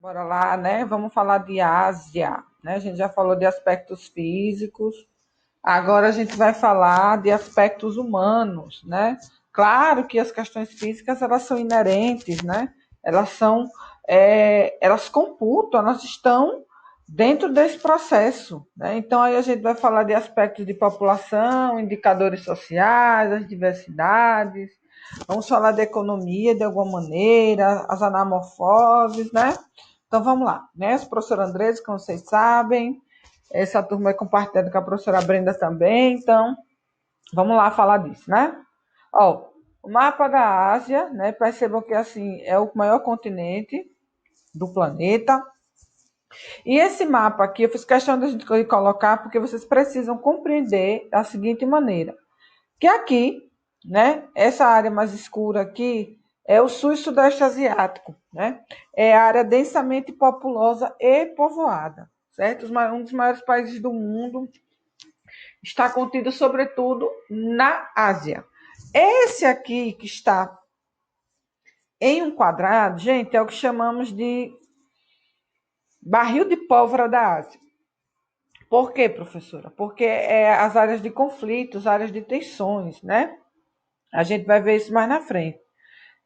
Bora lá, né? Vamos falar de Ásia, né? A gente já falou de aspectos físicos, agora a gente vai falar de aspectos humanos, né? Claro que as questões físicas elas são inerentes, né? Elas são, elas computam, elas estão dentro desse processo, né? Então aí a gente vai falar de aspectos de população, indicadores sociais, as diversidades. Vamos falar de economia de alguma maneira, as anamorfoses, né? Então vamos lá, né? A professora Andresa, como vocês sabem, essa turma é compartilhada com a professora Brenda também, então vamos lá falar disso, né? Ó, o mapa da Ásia, né? Percebam que assim é o maior continente do planeta. E esse mapa aqui eu fiz questão de a gente colocar porque vocês precisam compreender da seguinte maneira: que aqui, né, essa área mais escura aqui é o sul e sudeste asiático, né? É a área densamente populosa e povoada, certo? Um dos maiores países do mundo está contido, sobretudo, na Ásia. Esse aqui que está em um quadrado, gente, é o que chamamos de barril de pólvora da Ásia. Por quê, professora? Porque é as áreas de conflitos, áreas de tensões, né? A gente vai ver isso mais na frente.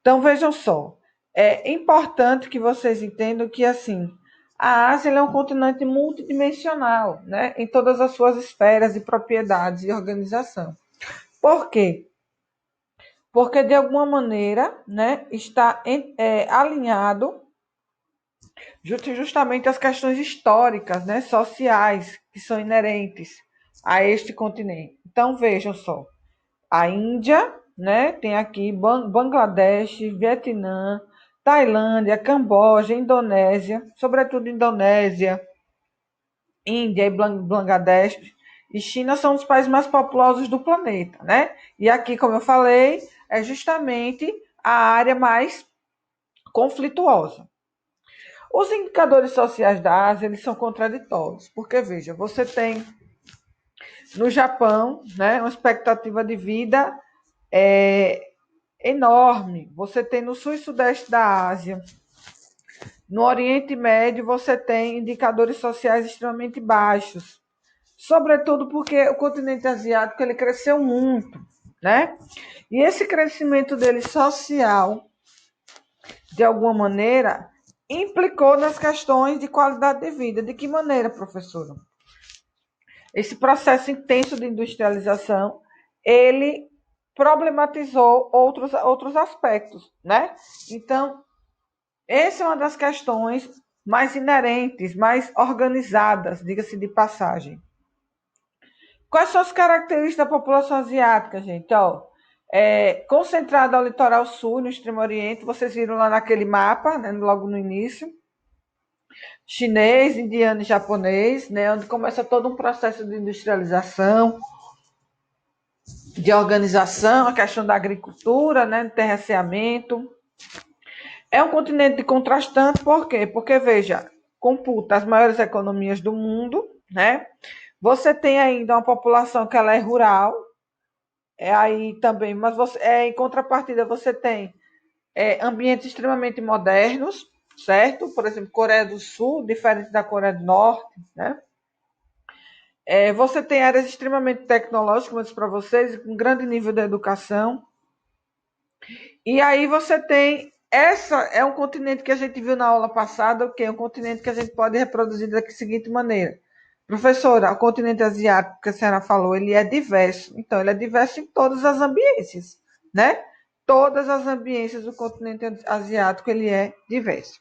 Então, vejam só, é importante que vocês entendam que, assim, a Ásia é um continente multidimensional, né, em todas as suas esferas e propriedades e organização. Por quê? Porque, de alguma maneira, né, está alinhado justamente às questões históricas, né, sociais, que são inerentes a este continente. Então, vejam só, a Índia, né? Tem aqui Bangladesh, Vietnã, Tailândia, Camboja, Indonésia, sobretudo Indonésia, Índia e Bangladesh e China são os países mais populosos do planeta, né? E aqui, como eu falei, é justamente a área mais conflituosa. Os indicadores sociais da Ásia, eles são contraditórios, porque veja, você tem no Japão, né, uma expectativa de vida é, enorme. Você tem no sul e sudeste da Ásia, no Oriente Médio, você tem indicadores sociais extremamente baixos, sobretudo porque o continente asiático ele cresceu muito, né? E esse crescimento dele social, de alguma maneira, implicou nas questões de qualidade de vida. De que maneira, professora? Esse processo intenso de industrialização, ele problematizou outros aspectos, né? Então, essa é uma das questões mais inerentes, mais organizadas, diga-se de passagem. Quais são as características da população asiática, gente? Ó, concentrada ao litoral sul, no Extremo Oriente, vocês viram lá naquele mapa, né, logo no início, chinês, indiano e japonês, né, onde começa todo um processo de industrialização, de organização, a questão da agricultura, né, do terraceamento. É um continente contrastante, por quê? Porque, veja, computa as maiores economias do mundo, né? Você tem ainda uma população que ela é rural, aí também, mas em contrapartida você tem ambientes extremamente modernos, certo? Por exemplo, Coreia do Sul, diferente da Coreia do Norte, né? Você tem áreas extremamente tecnológicas, como eu disse para vocês, com grande nível de educação. E aí você tem essa é um continente que a gente viu na aula passada, que é um continente que a gente pode reproduzir da seguinte maneira. Professora, o continente asiático que a senhora falou, ele é diverso. Então, ele é diverso em todas as ambiências, né? Todas as ambiências do continente asiático, ele é diverso.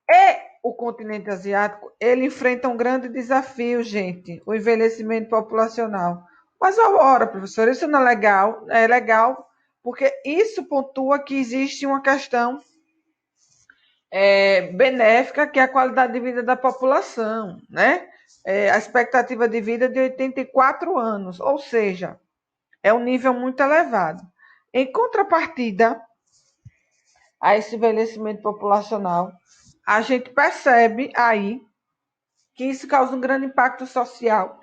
E o continente asiático, ele enfrenta um grande desafio, gente, o envelhecimento populacional. Mas, ora, professor, isso não é legal? É legal porque isso pontua que existe uma questão benéfica, que é a qualidade de vida da população, né? A expectativa de vida é de 84 anos, ou seja, é um nível muito elevado. Em contrapartida a esse envelhecimento populacional, a gente percebe aí que isso causa um grande impacto social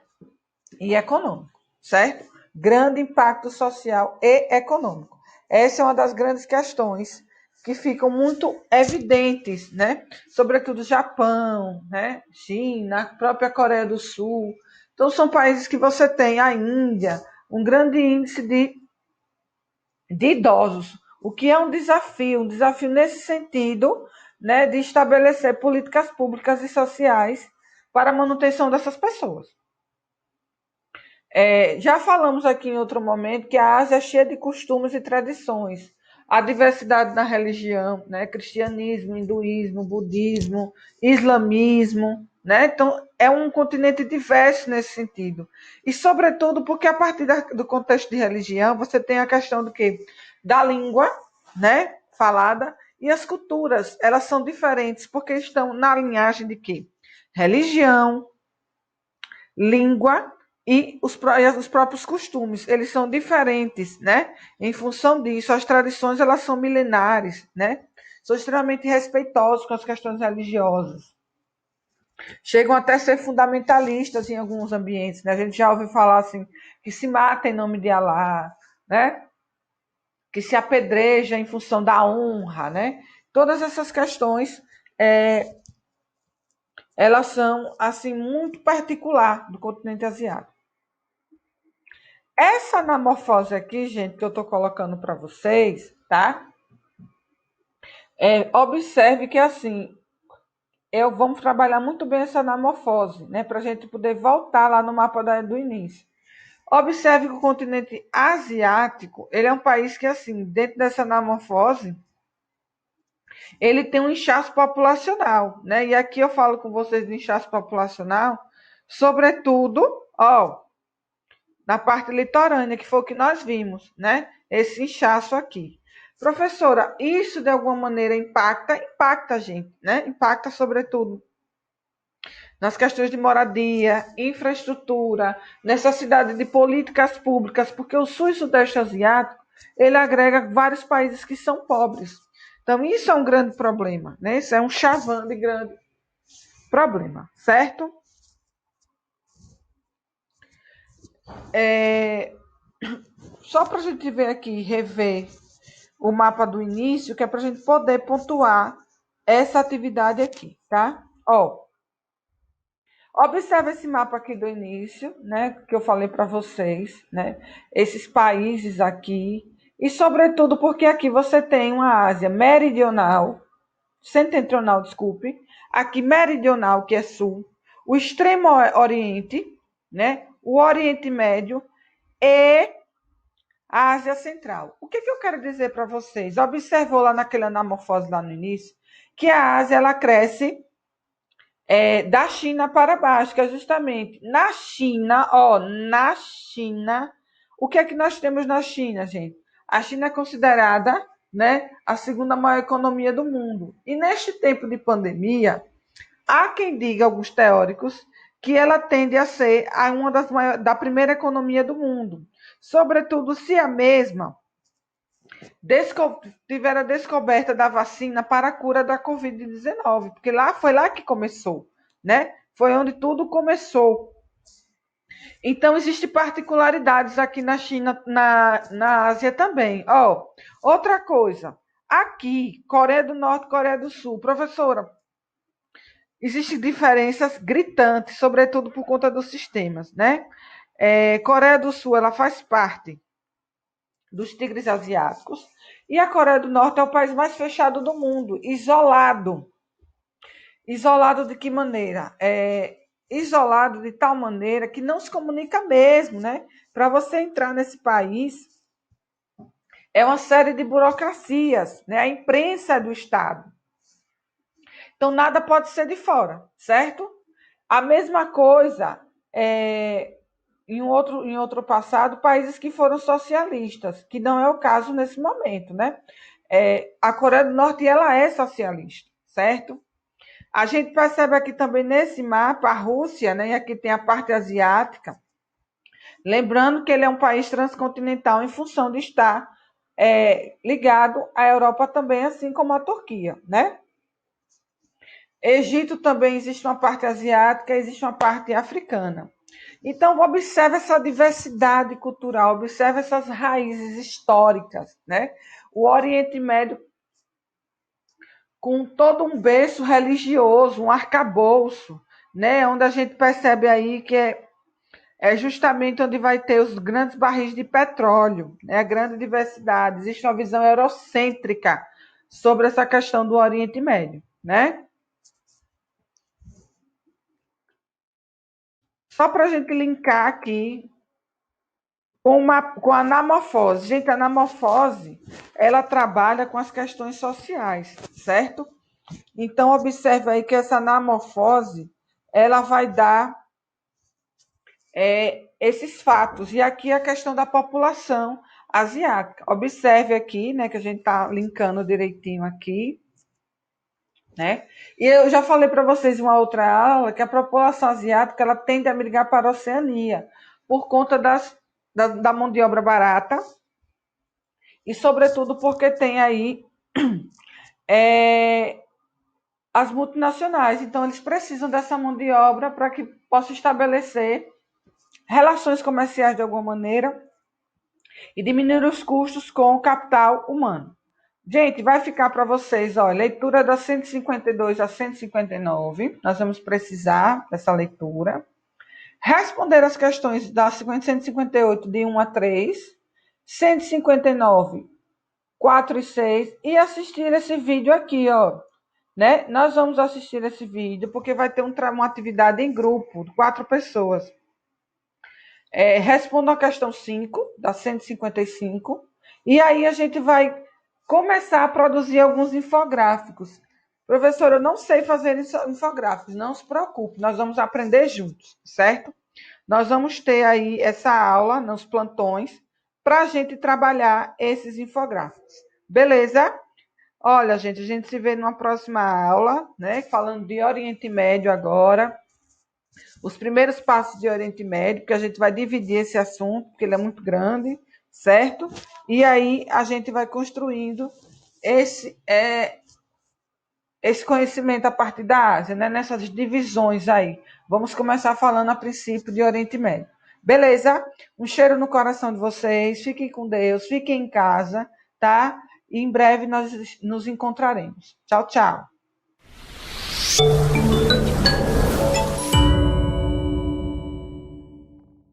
e econômico, certo? Grande impacto social e econômico. Essa é uma das grandes questões que ficam muito evidentes, né? Sobretudo Japão, né? China, a própria Coreia do Sul. Então, são países que você tem, a Índia, um grande índice de idosos, o que é um desafio nesse sentido, né, de estabelecer políticas públicas e sociais para a manutenção dessas pessoas. Já falamos aqui em outro momento que a Ásia é cheia de costumes e tradições. A diversidade na religião, né? Cristianismo, hinduísmo, budismo, islamismo, né? Então, é um continente diverso nesse sentido. E, sobretudo, porque a partir do contexto de religião, você tem a questão do quê? Da língua, né? Falada, e as culturas, elas são diferentes porque estão na linhagem de quê? Religião, língua e os próprios costumes, eles são diferentes, né? Em função disso, as tradições elas são milenares, né? São extremamente respeitosos com as questões religiosas. Chegam até a ser fundamentalistas em alguns ambientes, né? A gente já ouviu falar assim, que se mata em nome de Alá, né? Que se apedreja em função da honra, né? Todas essas questões, é, elas são assim muito particular do continente asiático. Essa anamorfose aqui, gente, que eu estou colocando para vocês, tá? Observe que assim, vamos trabalhar muito bem essa anamorfose, né? Para a gente poder voltar lá no mapa do início. Observe que o continente asiático, ele é um país que, assim, dentro dessa anamorfose, ele tem um inchaço populacional, né? E aqui eu falo com vocês de inchaço populacional, sobretudo, ó, na parte litorânea, que foi o que nós vimos, né? Esse inchaço aqui. Professora, isso de alguma maneira impacta? Impacta a gente, né? Impacta sobretudo nas questões de moradia, infraestrutura, necessidade de políticas públicas, porque o Sul e Sudeste Asiático, ele agrega vários países que são pobres. Então, isso é um grande problema, né? Isso é um chavão de grande problema, certo? Só para a gente ver aqui, rever o mapa do início, que é para a gente poder pontuar essa atividade aqui, tá? Ó, observe esse mapa aqui do início, né? Que eu falei para vocês, né? Esses países aqui. E, sobretudo, porque aqui você tem uma Ásia meridional, setentrional, desculpe. Aqui, meridional, que é sul. O extremo oriente, né? O Oriente Médio e a Ásia Central. O que, que eu quero dizer para vocês? Observou lá naquela anamorfose lá no início que a Ásia ela cresce da China para baixo, que é justamente na China, ó, na China. O que é que nós temos na China, gente? A China é considerada, né, a segunda maior economia do mundo. E neste tempo de pandemia, há quem diga, alguns teóricos, que ela tende a ser uma das maiores, da primeira economia do mundo. Sobretudo se a mesma tiver a descoberta da vacina para a cura da Covid-19, porque lá foi lá que começou, né? Foi onde tudo começou. Então, existem particularidades aqui na China, na Ásia também. Ó, outra coisa, aqui, Coreia do Norte, Coreia do Sul, professora, existem diferenças gritantes, sobretudo por conta dos sistemas, né? Coreia do Sul, ela faz parte dos tigres asiáticos, e a Coreia do Norte é o país mais fechado do mundo, isolado. Isolado de que maneira? Isolado de tal maneira que não se comunica mesmo, né? Para você entrar nesse país, é uma série de burocracias, né? A imprensa é do Estado. Então, nada pode ser de fora, certo? A mesma coisa em outro passado, países que foram socialistas, que não é o caso nesse momento, né? A Coreia do Norte ela é socialista, certo? A gente percebe aqui também nesse mapa a Rússia, né? E aqui tem a parte asiática. Lembrando que ele é um país transcontinental em função de estar ligado à Europa também, assim como a Turquia, né? Egito também existe uma parte asiática, existe uma parte africana. Então, observe essa diversidade cultural, observe essas raízes históricas, né? O Oriente Médio com todo um berço religioso, um arcabouço, né? Onde a gente percebe aí que é justamente onde vai ter os grandes barris de petróleo, né? A grande diversidade. Existe uma visão eurocêntrica sobre essa questão do Oriente Médio, né? Só para a gente linkar aqui com a anamorfose. Gente, a anamorfose, ela trabalha com as questões sociais, certo? Então, observe aí que essa anamorfose, ela vai dar esses fatos. E aqui a questão da população asiática. Observe aqui, né, que a gente está linkando direitinho aqui, né? E eu já falei para vocês em uma outra aula que a população asiática ela tende a migrar para a Oceania por conta da mão de obra barata e, sobretudo, porque tem aí é, as multinacionais. Então, eles precisam dessa mão de obra para que possa estabelecer relações comerciais de alguma maneira e diminuir os custos com o capital humano. Gente, vai ficar para vocês, ó, leitura da 152 a 159. Nós vamos precisar dessa leitura. Responder as questões da 158 de 1 a 3, 159, 4 e 6 e assistir esse vídeo aqui, ó. Né? Nós vamos assistir esse vídeo porque vai ter uma atividade em grupo, 4 pessoas. Responda a questão 5, da 155, e aí a gente vai começar a produzir alguns infográficos. Professor, eu não sei fazer infográficos, não se preocupe, nós vamos aprender juntos, certo? Nós vamos ter aí essa aula nos plantões para a gente trabalhar esses infográficos. Beleza? Olha, gente, a gente se vê numa próxima aula, né? Falando de Oriente Médio agora. Os primeiros passos de Oriente Médio, que a gente vai dividir esse assunto, porque ele é muito grande, certo? E aí a gente vai construindo esse conhecimento a partir da Ásia, né? Nessas divisões aí. Vamos começar falando a princípio de Oriente Médio. Beleza? Um cheiro no coração de vocês. Fiquem com Deus, fiquem em casa, tá? E em breve nós nos encontraremos. Tchau, tchau.